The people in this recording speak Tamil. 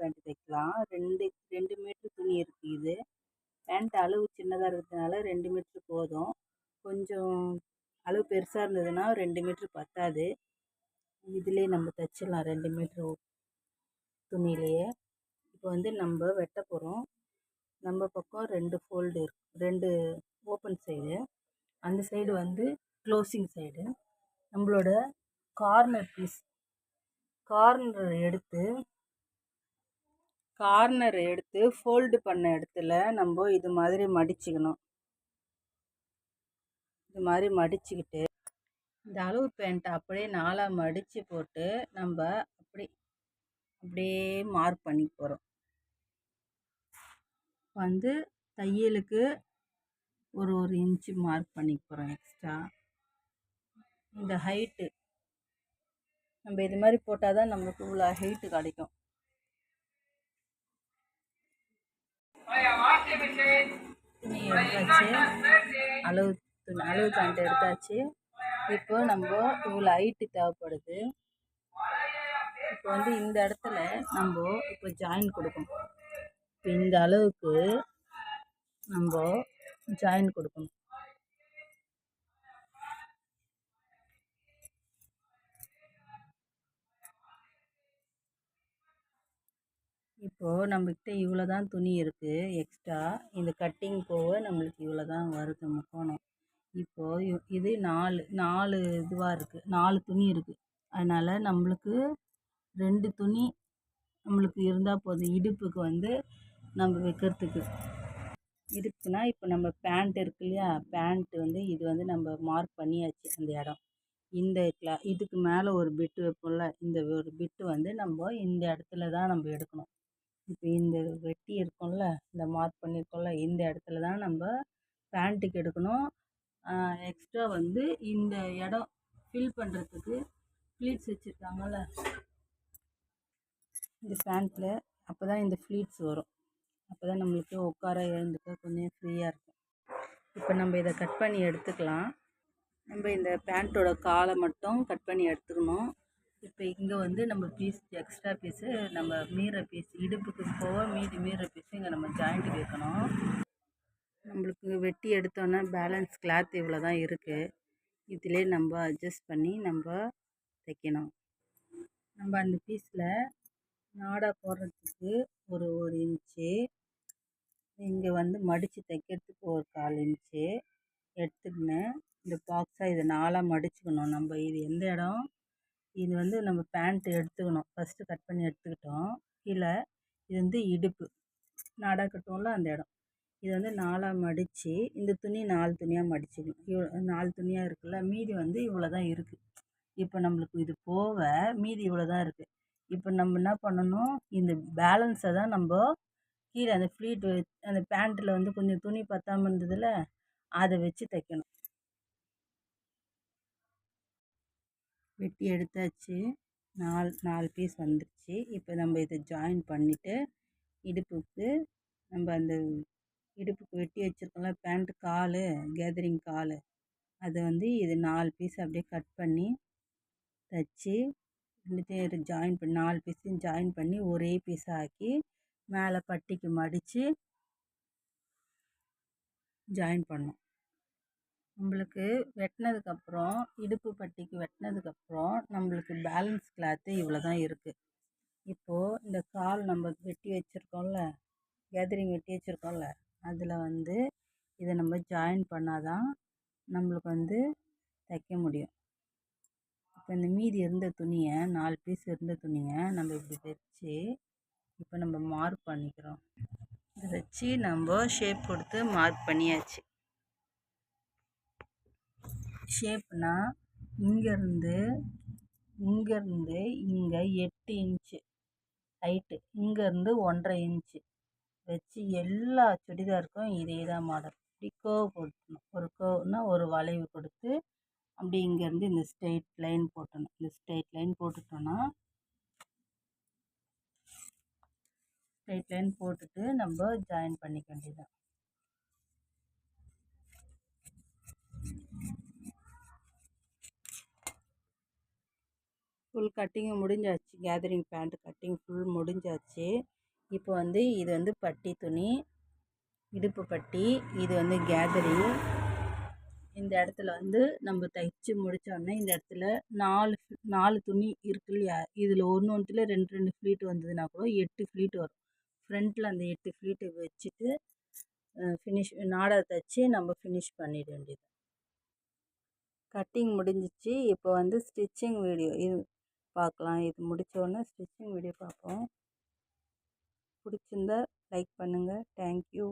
பேண்ட் தைக்கலாம். 2 மீட்டர் துணி இருக்குது. இது பேண்ட் அளவு சின்னதாக இருக்கிறதுனால 2 மீட்ரு போதும். கொஞ்சம் அளவு பெருசாக இருந்ததுன்னா 2 மீட்ரு பத்தாது. இதிலே நம்ம தைச்சிடலாம் 2 மீட்ரு துணியிலேயே. இப்போ வந்து நம்ம வெட்ட போகிறோம். நம்ம பக்கம் 2 ஃபோல்டு இருக்கு, 2 ஓப்பன் சைடு, அந்த சைடு வந்து க்ளோசிங் சைடு. நம்மளோட கார்னர் பீஸ் கார்னர் எடுத்து ஃபோல்டு பண்ண இடத்துல நம்ம இது மாதிரி மடிச்சுக்கணும். இது மாதிரி மடிச்சுக்கிட்டு இந்த அளவு பேண்ட்டை அப்படியே 4ஆக மடித்து போட்டு நம்ம அப்படியே மார்க் பண்ணி போகிறோம். வந்து தையலுக்கு ஒரு இன்ச்சு மார்க் பண்ணி போகிறோம் எக்ஸ்ட்ரா. இந்த ஹைட்டு நம்ம இது மாதிரி போட்டால் தான் நம்மளுக்கு இவ்வளோ ஹைட்டு கிடைக்கும். துணி எடுத்தாச்சு, அளவு பேண்ட் எடுத்தாச்சு. இப்போ நம்ம இவ்வளோ ஹைட்டு தேவைப்படுது. இப்போ வந்து இந்த இடத்துல நம்ம இப்போ ஜாயின் கொடுக்கணும். இப்போ இந்த அளவுக்கு நம்ம ஜாயின் கொடுக்கணும். இப்போது நம்மக்கிட்ட இவ்வளோ தான் துணி இருக்குது எக்ஸ்ட்ரா. இந்த கட்டிங் போக நம்மளுக்கு இவ்வளோ தான் வருது முக்கோணம். இப்போது இது 4 இதுவாக இருக்குது, 4 துணி இருக்குது. அதனால் நம்மளுக்கு 2 துணி நம்மளுக்கு இருந்தால் போதும். இடுப்புக்கு வந்து நம்ம வைக்கிறதுக்கு. இடுப்புனா இப்போ நம்ம பேண்ட் இருக்கு இல்லையா, பேண்ட்டு வந்து இது வந்து நம்ம மார்க் பண்ணியாச்சு அந்த இடம். இந்த இதுக்கு மேலே ஒரு பிட்டு வைப்போம்ல, இந்த ஒரு பிட்டு வந்து நம்ம இந்த இடத்துல தான் நம்ம எடுக்கணும். இப்போ இந்த வெட்டி இருக்கோம்ல, இந்த மார்க் பண்ணியிருக்கோம்ல, இந்த இடத்துல தான் நம்ம பேண்ட்டுக்கு எடுக்கணும். எக்ஸ்ட்ரா வந்து இந்த இடம் ஃபில் பண்ணுறதுக்கு ஃப்ளீட்ஸ் வச்சுருக்காங்கல்ல இந்த பேண்ட்டில், அப்போ தான் இந்த ஃப்ளீட்ஸ் வரும். அப்போ தான் நம்மளுக்கு உட்கார எழுந்துக்க கொஞ்சம் ஃப்ரீயாக இருக்கும். இப்போ நம்ம இதை கட் பண்ணி எடுத்துக்கலாம். நம்ம இந்த பேண்ட்டோட காலை மட்டும் கட் பண்ணி எடுத்துக்கணும். இப்போ இங்கே வந்து நம்ம எக்ஸ்ட்ரா பீஸு, நம்ம மீற பீஸ், இடுப்புக்கு போக மீற பீஸு இங்கே நம்ம ஜாயிண்ட்டு வைக்கணும். நம்மளுக்கு வெட்டி எடுத்தோன்னே பேலன்ஸ் கிளாத் இவ்வளோ தான் இருக்குது. இதிலே நம்ம அட்ஜஸ்ட் பண்ணி நம்ம தைக்கணும். நம்ம அந்த பீஸில் நாடா போடுறதுக்கு ஒரு இன்ச்சு, இங்கே வந்து மடித்து தைக்கிறதுக்கு ஒரு 1/4 இன்ச்சு எடுத்துக்கின்னு இந்த பாக்ஸாக இதை 4ஆக மடிச்சுக்கணும். நம்ம இது எந்த இடம், இது வந்து நம்ம பேண்ட்டு எடுத்துக்கணும். ஃபஸ்ட்டு கட் பண்ணி எடுத்துக்கிட்டோம். கீழே இது வந்து இடுப்பு நாடா கட்டுவோம்ல அந்த இடம். இது வந்து 4ஆக மடித்து இந்த துணி 4 துணியாக மடிச்சுக்கணும். 4 துணியாக இருக்குல்ல, மீதி வந்து இவ்வளோ தான் இருக்குது. இப்போ நம்மளுக்கு இது போக மீதி இவ்வளோ தான் இருக்குது. இப்போ நம்ம என்ன பண்ணணும், இந்த பேலன்ஸை தான் நம்ம கீழே அந்த ஃப்ளீட்டு அந்த பேண்ட்டில் வந்து கொஞ்சம் துணி பத்தாமல் இருந்ததில்ல, அதை வச்சு தைக்கணும். வெட்டி எடுத்தாச்சு, 4 பீஸ் வந்துடுச்சு. இப்போ நம்ம இதை ஜாயின் பண்ணிவிட்டு இடுப்புக்கு நம்ம அந்த இடுப்புக்கு வெட்டி வச்சுருக்கோம்ல பேண்ட்டு கால், கேதரிங் கால், அதை வந்து இது 4 பீஸ் அப்படியே கட் பண்ணி தைச்சி ரெண்டுத்தையும் ஜாயின் பண்ணி 4 பீஸையும் ஜாயின் பண்ணி ஒரே பீஸாக ஆக்கி மேலே பட்டிக்கு மடித்து ஜாயின் பண்ணோம். நம்மளுக்கு வெட்டினதுக்கப்புறம் இடுப்பு பட்டிக்கு வெட்டினதுக்கப்புறம் நம்மளுக்கு பேலன்ஸ் கிளாத்து இவ்வளோ தான் இருக்குது. இப்போது இந்த கால் நம்ம வெட்டி வச்சுருக்கோம்ல, கேதரிங் வெட்டி வச்சுருக்கோம்ல, அதில் வந்து இதை நம்ம ஜாயின் பண்ணால் தான் நம்மளுக்கு வந்து தைக்க முடியும். இப்போ இந்த மீதி இருந்த துணியை 4 பீஸ் இருந்த துணியை நம்ம இப்படி வச்சு இப்போ நம்ம மார்க் பண்ணிக்கிறோம். இதை வச்சு நம்ம ஷேப் கொடுத்து மார்க் பண்ணியாச்சு. ஷேப்னா இங்கேருந்து இங்கே 8 இன்ச்சு ஹைட்டு, இங்கேருந்து 1.5 இன்ச்சு வச்சு எல்லா சுடிதாருக்கும் இதே தான் மாடல். இப்படி கர்வ் போட்டணும். ஒரு கர்வ்னால் ஒரு வளைவு கொடுத்து அப்படி இங்கேருந்து இந்த ஸ்ட்ரெயிட் லைன் போட்டணும். இந்த ஸ்ட்ரெயிட் லைன் போட்டுட்டோன்னா, ஸ்ட்ரெயிட் லைன் போட்டுட்டு நம்ம ஜாயின் பண்ணிக்க வேண்டியதுதான். ஃபுல் கட்டிங்கு முடிஞ்சாச்சு. கேதரிங் பேண்ட் கட்டிங் ஃபுல் முடிஞ்சாச்சு. இப்போ வந்து இது வந்து பட்டி துணி, இடுப்பு பட்டி, இது வந்து கேதரிங். இந்த இடத்துல வந்து நம்ம தைச்சு முடித்தோடனே இந்த இடத்துல 4 துணி இருக்கு இல்லையா, இதில் ஒன்றுல 2 ஃப்ளீட் வந்ததுன்னா கூட 8 ஃப்ளீட் வரும். ஃப்ரண்ட்டில் அந்த 8 ஃப்ளீட்டை வச்சுட்டு நாடா தைச்சி நம்ம ஃபினிஷ் பண்ணிட வேண்டியது. கட்டிங் முடிஞ்சிச்சு. இப்போ வந்து ஸ்டிச்சிங் வீடியோ இது பார்க்கலாம். இது முடித்தோடனே ஸ்டிச்சிங் வீடியோ பார்ப்போம். பிடிச்சிருந்தா லைக் பண்ணுங்கள். தேங்க்யூ.